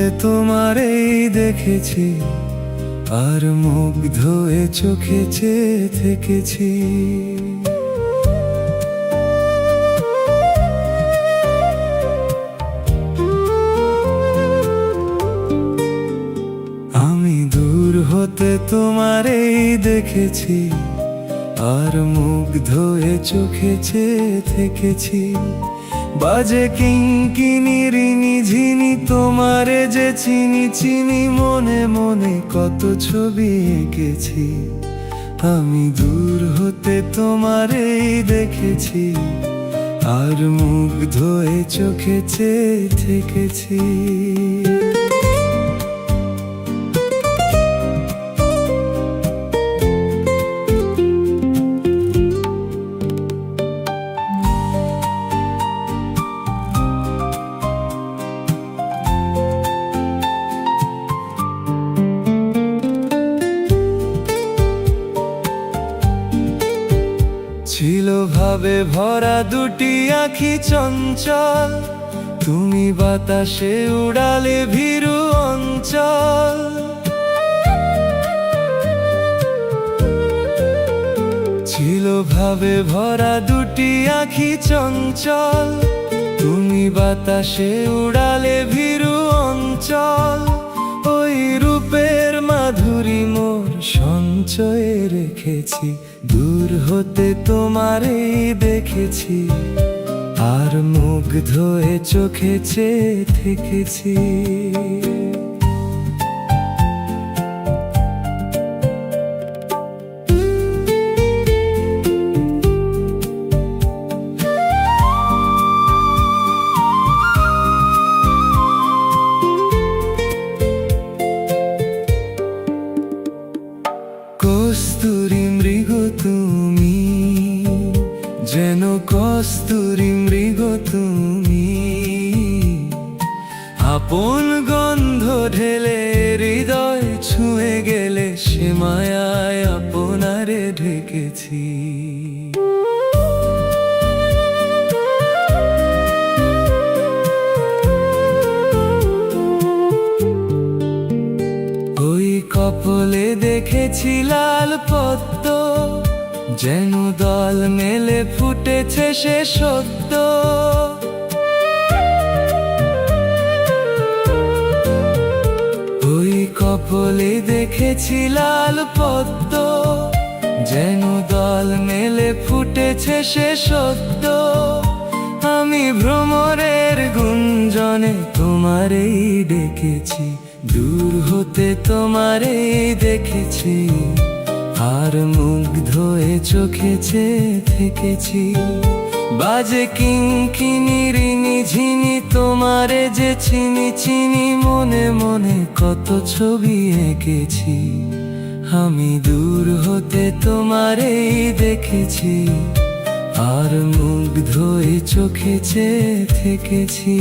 হতে তোমারেই দেখেছি, আর মুগ্ধ এ চোখে চেয়ে থেকেছি। আমি দূর হতে তোমারেই দেখেছি, আর মুগ্ধ এ চোখে চেয়ে থেকেছি। বাজে কিঙ্কিনির ঝিনি তোমারে যে চিনি চিনি, মনে মনে কত ছবি এঁকেছি। আমি দূর হতে তোমারেই দেখেছি, আর মুগ্ধ এ চোখে চেয়ে থেকেছি। ছিল ভাবে ভরা দুটি আঁখি চঞ্চল, তুমি বাতাসে উড়ালে ভীরু অঞ্চল। ছিল ভাবে ভরা দুটি আঁখি চঞ্চল, তুমি বাতাসে উড়ালে ভীরু অঞ্চল। ওই রূপের মাধুরী মোর সঞ্চয়ে রেখেছি, দূর হতে তোমারেই দেখেছি, আর মুগ্ধ এ চোখে চেয়ে থেকেছি। কস্তুরী মৃগ তুমি, যেন কস্তুরী মৃগ তুমি, আপন গন্ধ ঢেলে হৃদয় ছুঁয়ে গেলে, সে মায়ায় আপনারে ঢেকেছি। ওই কপলে দেখেছি লাল পদ্ম, যেন দল মেলে ফুটেছে সে সদ্য। ওই কপলে দেখেছি লাল পদ্ম, যেন দল মেলে ফুটেছে সে সদ্য। আমি ভ্রমরের গুঞ্জনে তোমারেই ডেকেছি, দূর হতে তোমারেই দেখেছি, আর মুগ্ধ এ চোখে চেয়ে থেকেছি। বাজে কিঙ্কিনির ঝিনি তোমারে যে চিনি চিনি, মনে মনে কত ছবি এঁকেছি। আমি দূর হতে তোমারেই দেখেছি, আর মুগ্ধ এ চোখে চেয়ে থেকেছি।